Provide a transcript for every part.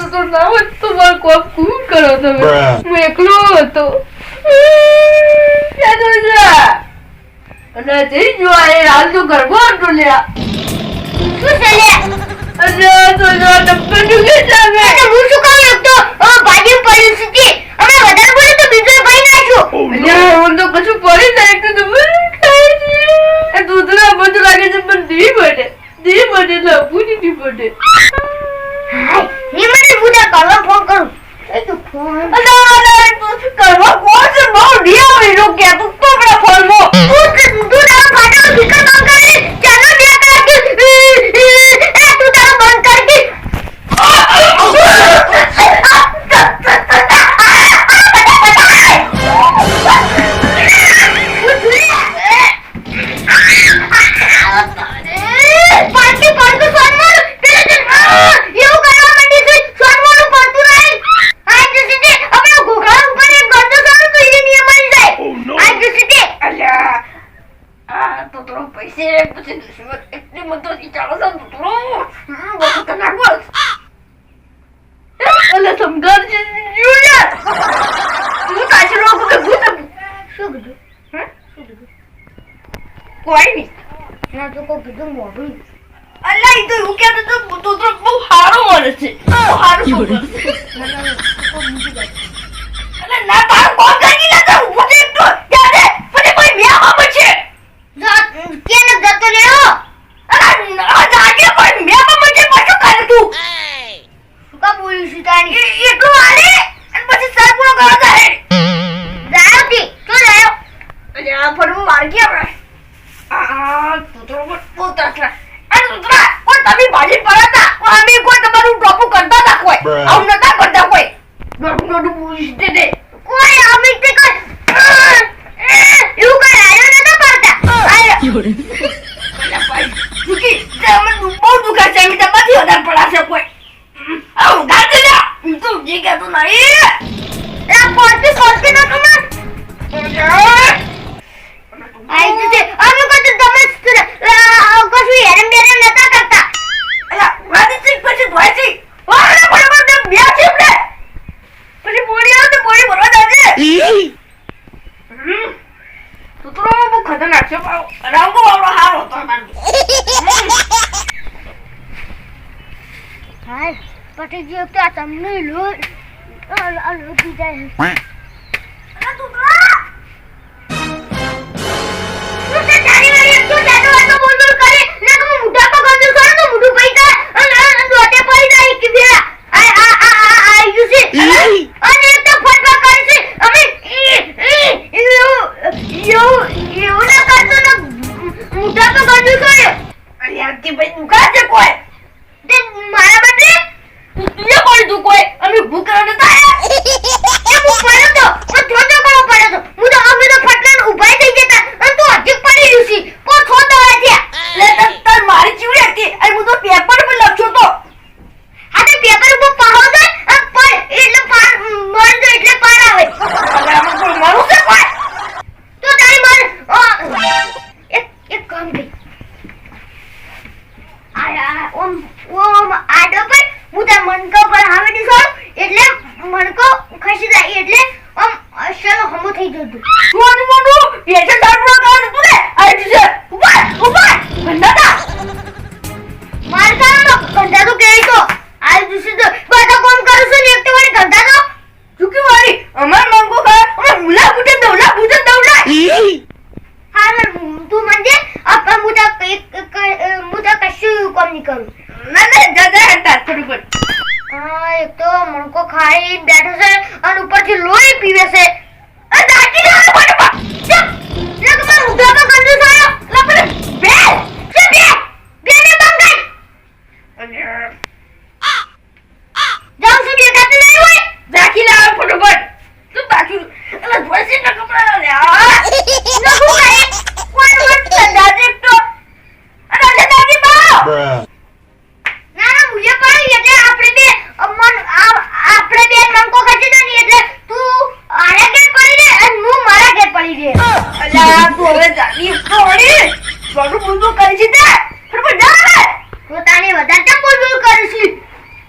તો ના હોત તો મારે કોમ કું કરો તમે હું એકલો હતો અને જઈ જો હાલ તો ગરબો હતો લ્યા શું છે લે અને તો જો ડબ્બા દુખે છે હવે હું શું કામ લખતો ભાજી પડી છે અમે વધારે બોલે તો બીજો ભાઈ નાખ્યો અલ્યા હું તો કશું પડી જાય તો ખાય છે એ દૂધના બધું લાગે છે પણ દી બને એટલે પૂરી દી બને ની મને પૂજા કરવા ફોન કરું એ તો ફોન અલ્યા કરવા કોણ છે બહુ ડિયા હોય રો કે તું તો બડા ફોન મો તું ના ફાટો ભીખા કામ કરે ચાલો બે કર કે તું તારો બંધ કર કે કોઈ નહીં ના તો કોઈ કીધું મોઢું અલ્યા ઈ તો એવું કહેતો તો તું તો બહુ સારો માણસ છે બહુ સારો છોકરો છે અલ્યા ના તાર કોણ કરી ના તો ઉભો થા તો જાને પછી કોઈ મ્યામાં બચે કેને જતો લેવો અલ્યા જાગે કોઈ મ્યામાં બચે પાછો કરે તું શું કા બોલી છું તારી એટલું આલે અને પછી સર પૂરો કરો જાય જાયો તી તો જાયો અલ્યા પણ હું માર્ગી આપણે તું તો બોલતા છે અને તું કોઈ તમે ભાજી પડાતા અમે કોઈ તમારું ટોપું કરતા ના કોઈ આવું નતા કરતા કોઈ નોડું પૂછતે દે કોઈ અમે તે કોઈ એવું કોઈ આયો નતા પડતા અલ્યા ભાઈ દુખી મને બહુ દુખા છે અમે તો બધી વધારે પડાશે કોઈ આવું ગાજે લે તું જે કહેતો નહીં એ પોતે સોચી ન કમા આઈ જશે અમે કોઈ તમે કશું હેરમ બેરમ નતા કરતા અલ્યા વાદી છે પછી ધોય છે વાળે બરાબર બે છે ને પછી બોડી આવે તો બોડી ભરવા જાજે તું તો બહુ ખતરનાક છે રાઉન્ડો વાળો હારો હતો મારું હાય પટી ગયો તો તમને લો લો બીજા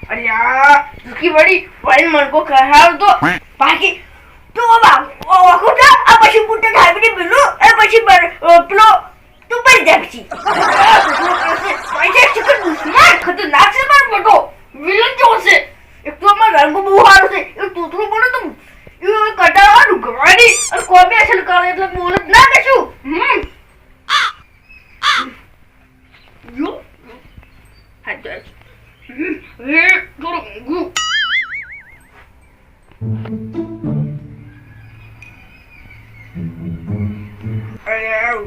અલ્યા તું તો ભૂખી વળી વળી મણકો કહાવ તો બાકી તો બાબા ઓખો જા આ પછી બુટ્ટે ખાબડી પેલો એ પછી પેલો તું પડી જાય પછી પૈસા ચિકન દુશ્મન ખતરનાક છે મારો મોટો વિલન જો છે એક તો અમાર રંગ બહુ સારો છે એ તૂતરું પડે તો એ કટાવાનું ગવાડી અને કોબે અસલ કરે એટલે બોલત ના કશું yo ada dorong gua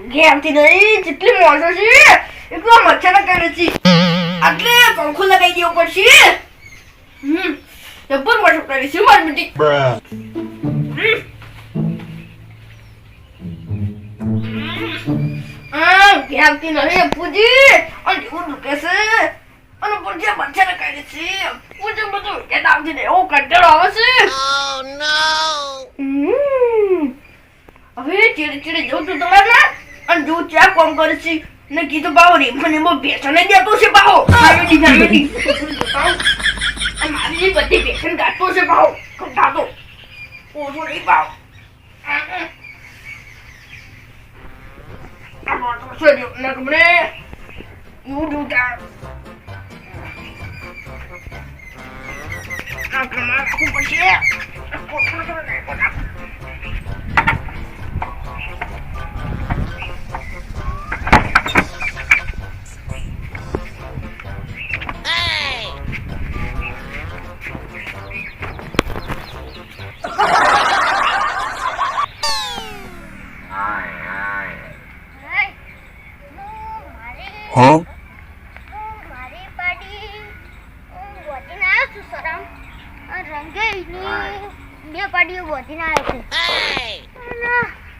game tidak જેટલી મોજો છે એટલો મચ્છર કરે છે એટલે પંખો લગાવી દેવો પડશે જબર મોજો કરે છે મારી બેટી ગેમતી નહીં પૂજી અને એવું દુખે છે અને પૂજી મચ્છર કરે છે પૂજી બધું કે નામથી ને એવો કંટાળો આવે છે હવે ચીડી ચીડી જવું તું તમારે અને જો ચા કોમ કરે છે ને કીધું બાવો રે મને બહુ બેસન દેતો છે બાવો મારી બધી બેસન ગાતો છે બાવો કંટાળો ઓછો નહીં બાવો Serio, nak beri. You do that. Nak kemana aku pergi? Aku Huh? મારી પાડી બોધીને આવ્યો છું સરમ રંગે બે પાડીઓ બોધીને આવ્યો છે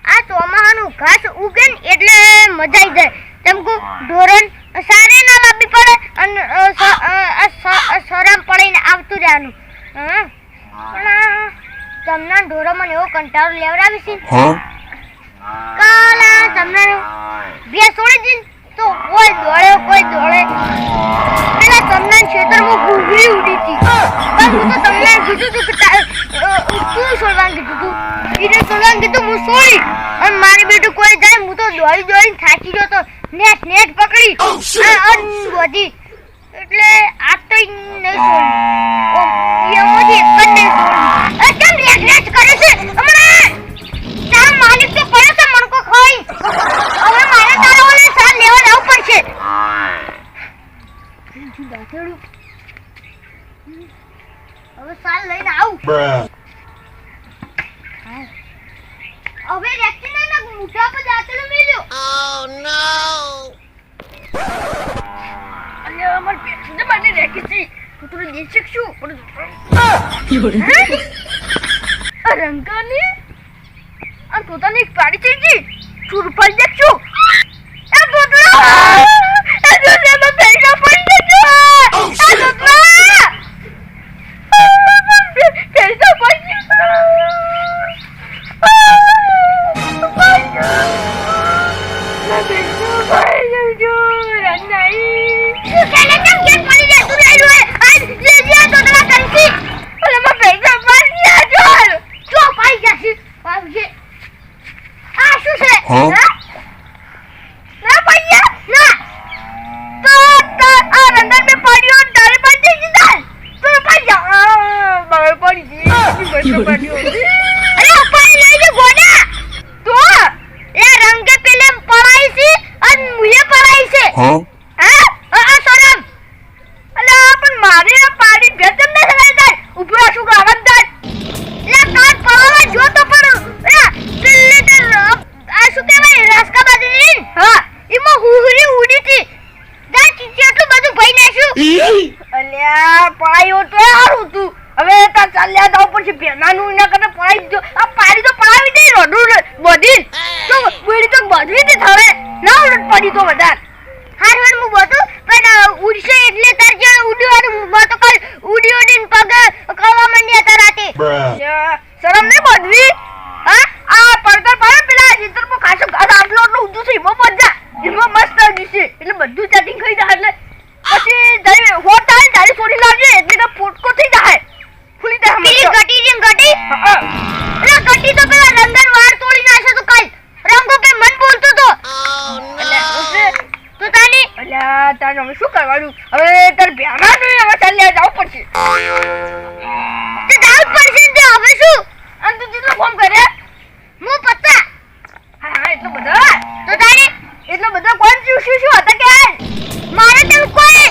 આ ચોમાહાનું ઘાસ ઉગે ને એટલે મજા આવી જાય તમકુ ઢોરણ સારે ના લાવવી પડે અને સરમ પડીને આવતું રહેવાનું પણ તમને ઢોરો મને એવો કંટાળો લેવડાવી છે કાલા તમને બે છોડી દીધી તો કોઈ દોડે પેલા તમને ખેતરમાં ભૂગળી ઉડી હતી બસ હું તો તમને કીધું તું કે તું છોડવાનું કીધું તું એને છોડવાનું કીધું હું છોડી અને મારી બેટું કોઈ જાય હું તો દોડીને થાકી ગયો તો નેટ પકડી બધી એટલે આ તો નહીં છોડી એમાંથી એક જ નહીં છોડી કેમ નેટ કરે છે હમણાં તારા માલિક તો પડે છે મણકો ખાઈ હવે મારે તારા ઓલે સાલ લેવા જવું પડશે હવે સાલ લઈને આવું હવે રેક્ટી ના મુઠા પર દાતલો મેલ્યો અને અમાર બેઠને મને રેકી છે તું દેખ શકશું પણ રંગાની આ તોતાની પાડી થઈ ગઈ ચૂરપાઈ દેખશું એ તોતરા એ જોલેમાં પૈસા પડી ગયો એ તોતરા પૈસા પડી પાયો તો હારું તું હવે તા ચાલ્યા જાવ પછી પેનાનું એના કરતા પડાઈ દો આ પાડી તો પડાવી દે રોડું બધી તો બેડી તો બધી તે થવે ના ઉલટ પડી તો વધાર હારવાર મુ બોતો પણ ઉડશે એટલે તાર જે ઉડવાનું બોતો કાલ ઉડી ઉડીને પગ કવા મંડ્યા તારાતે શરમ ને બધી હા આ પડતર પડે પેલા ચિત્ર પર ખાસો આટલો ઊંધું છે એમાં મજા એમાં મસ્ત દિશે એટલે બધું સેટિંગ થઈ જાય એટલે પછી તારી હોટ થાય તારી છોડી લાવજે એટલે કે પોટકો થઈ જાય હવે શું કરવાનું હવે તાર ભ્યાનાનું હવે ચાલ્યા જવું પડશે તો જાવું જ પડશે ને હવે શું અને તું જેટલો ફોન કરે હું પત્તા હા એટલો બધા તો તારે એટલો બધા કોણ શું હતા કે મારે તો કોઈ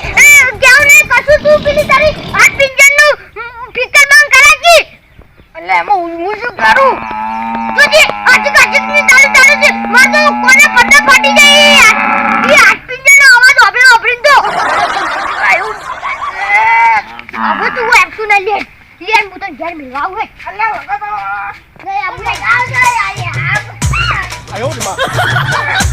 કેવું નહીં કશું તું પેલી તારી હાથ પિંજરનું ફિકર બંધ કરાકી એટલે એમાં હું શું કરું તુજી અચક ની ચાલુ છે માર તો કોને પડદા ફાટી જાય એ હાથ પિંજરનો અવાજ ઓભળી તો આયું હવે તું એક્શન ના લે લેન હું તો ઘેર મિલવા આવું હે અલ્યા વગર તો નહીં આપણે આવ જાય આયા 哎呦我的妈！